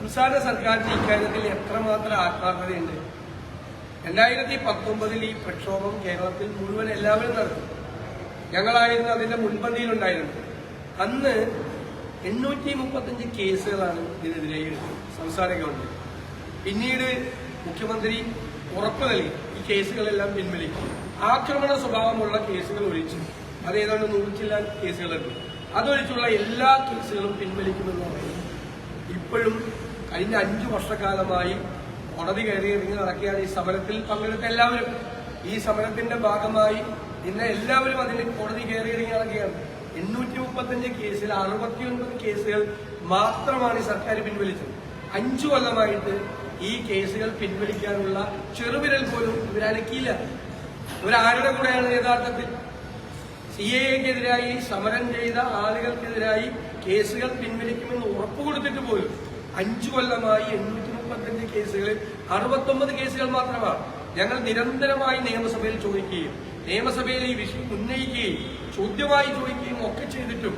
സംസ്ഥാന സർക്കാരിന് ഇക്കാര്യത്തിൽ എത്രമാത്രം ആത്മാർത്ഥതയുണ്ട്. 2019 ഈ പ്രക്ഷോഭം കേരളത്തിൽ മുഴുവൻ എല്ലാവരും നടത്തി. ഞങ്ങളായിരുന്നു അതിന്റെ മുൻപന്തിയിലുണ്ടായിരുന്നത്. അന്ന് 835 കേസുകളാണ് ഇതിനെതിരെ എടുത്തത് സംസ്ഥാന ഗവൺമെന്റ്. പിന്നീട് മുഖ്യമന്ത്രി ഉറപ്പു നൽകി ഈ കേസുകളെല്ലാം പിൻവലിക്കും. ആക്രമണ സ്വഭാവമുള്ള കേസുകൾ ഒഴിച്ചു അത് ഏതാണ്ട് 100 കേസുകളുണ്ട്. അതൊഴിച്ചുള്ള എല്ലാ കേസുകളും പിൻവലിക്കുമെന്ന് പറയുന്നു. ഇപ്പോഴും കഴിഞ്ഞ 5 വർഷക്കാലമായി കോടതി കയറിയിറങ്ങി നടക്കുകയാണ്. ഈ സമരത്തിൽ പങ്കെടുത്ത എല്ലാവരും ഈ സമരത്തിന്റെ ഭാഗമായി ഇന്ന് എല്ലാവരും അതിന് കോടതി കയറിയിറങ്ങി നടക്കുകയാണ്. 835 കേസിൽ 69 കേസുകൾ മാത്രമാണ് ഈ സർക്കാർ പിൻവലിച്ചത്. 5 കൊല്ലമായിട്ട് ഈ കേസുകൾ പിൻവലിക്കാനുള്ള ചെറുവിരൽ പോലും ഇവരനക്കിയില്ല. ഇവരാരുടെ കൂടെയാണ് യഥാർത്ഥത്തിൽ? CAA-ക്കെതിരായി സമരം ചെയ്ത ആളുകൾക്കെതിരായി കേസുകൾ പിൻവലിക്കുമെന്ന് ഉറപ്പുകൊടുത്തിട്ട് പോലും 5 കൊല്ലമായി 835 കേസുകളിൽ 69 കേസുകൾ മാത്രമാണ്. ഞങ്ങൾ നിരന്തരമായി നിയമസഭയിൽ ചോദിക്കുകയും നിയമസഭയിൽ ഈ വിഷയം ഉന്നയിക്കുകയും ചോദ്യമായി ചോദിക്കുകയും ഒക്കെ ചെയ്തിട്ടും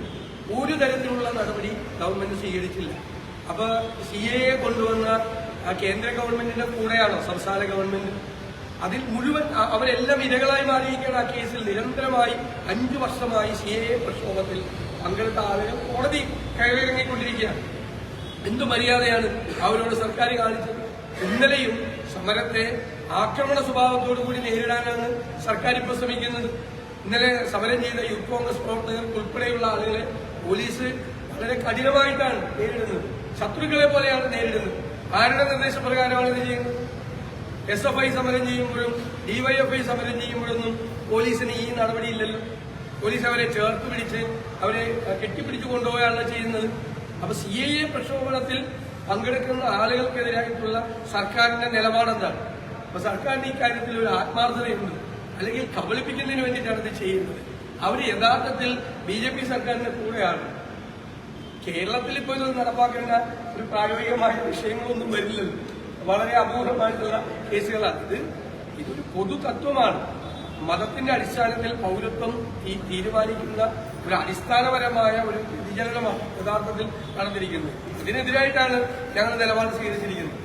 ഒരു തരത്തിലുള്ള നടപടി ഗവൺമെന്റ് സ്വീകരിച്ചില്ല. അപ്പൊ CAA കൊണ്ടുവന്ന കേന്ദ്ര ഗവൺമെന്റിന്റെ കൂടെയാണോ സംസ്ഥാന ഗവൺമെന്റ്? അതിൽ മുഴുവൻ അവരെല്ലാം ഇരകളായി മാറിയിരിക്കുകയാണ്. ആ കേസിൽ നിരന്തരമായി 5 വർഷമായി CAA പ്രക്ഷോഭത്തിൽ പങ്കെടുത്ത ആളുകൾ കോടതി കയറിയിറങ്ങിക്കൊണ്ടിരിക്കുകയാണ്. എന്തു മര്യാദയാണ് അവരോട് സർക്കാർ കാണിച്ചത്? ഇന്നലെയും സമരത്തെ ആക്രമണ സ്വഭാവത്തോടുകൂടി നേരിടാനാണ് സർക്കാർ ഇപ്പോൾ ശ്രമിക്കുന്നത്. ഇന്നലെ സമരം ചെയ്ത യൂത്ത് കോൺഗ്രസ് പ്രവർത്തകർ ഉൾപ്പെടെയുള്ള ആളുകളെ പോലീസ് വളരെ കഠിനമായിട്ടാണ് നേരിടുന്നത്. ശത്രുക്കളെ പോലെയാണ് നേരിടുന്നത്. ആരുടെ നിർദ്ദേശപ്രകാരമാണ് ഇത് ചെയ്യുന്നത്? SFI സമരം ചെയ്യുമ്പോഴും DYFI സമരം ചെയ്യുമ്പോഴൊന്നും പോലീസിന് ഈ നടപടിയില്ലല്ലോ. പോലീസ് അവരെ ചേർത്ത് പിടിച്ച് അവരെ കെട്ടിപ്പിടിച്ചു കൊണ്ടുപോവുകയാണ് ചെയ്യുന്നത്. അപ്പൊ CAA പ്രക്ഷോഭത്തിൽ പങ്കെടുക്കുന്ന ആളുകൾക്കെതിരായിട്ടുള്ള സർക്കാരിന്റെ നിലപാടെന്താണ്? അപ്പൊ സർക്കാരിന് ഈ കാര്യത്തിൽ ഒരു ആത്മാർത്ഥതയുണ്ട്, അല്ലെങ്കിൽ കബളിപ്പിക്കുന്നതിന് വേണ്ടിയിട്ടാണ് ഇത് ചെയ്യുന്നത്. അവർ യഥാർത്ഥത്തിൽ BJP സർക്കാരിന്റെ കൂടെയാണ്. കേരളത്തിൽ ഇപ്പോൾ ഇത് നടപ്പാക്കേണ്ട ഒരു പ്രായോഗികമായ വിഷയങ്ങളൊന്നും വരില്ലല്ലോ. വളരെ അപൂർവമായിട്ടുള്ള കേസുകളാണ്. ഇതൊരു പൊതു തത്വമാണ്. മതത്തിന്റെ അടിസ്ഥാനത്തിൽ പൗരത്വം തീരുമാനിക്കുന്ന ഒരു അടിസ്ഥാനപരമായ ഒരു വ്യതിചലനമാണ് യഥാർത്ഥത്തിൽ നടന്നിരിക്കുന്നത്. ഇതിനെതിരായിട്ടാണ് ഞങ്ങൾ നിലപാട് സ്വീകരിച്ചിരിക്കുന്നത്.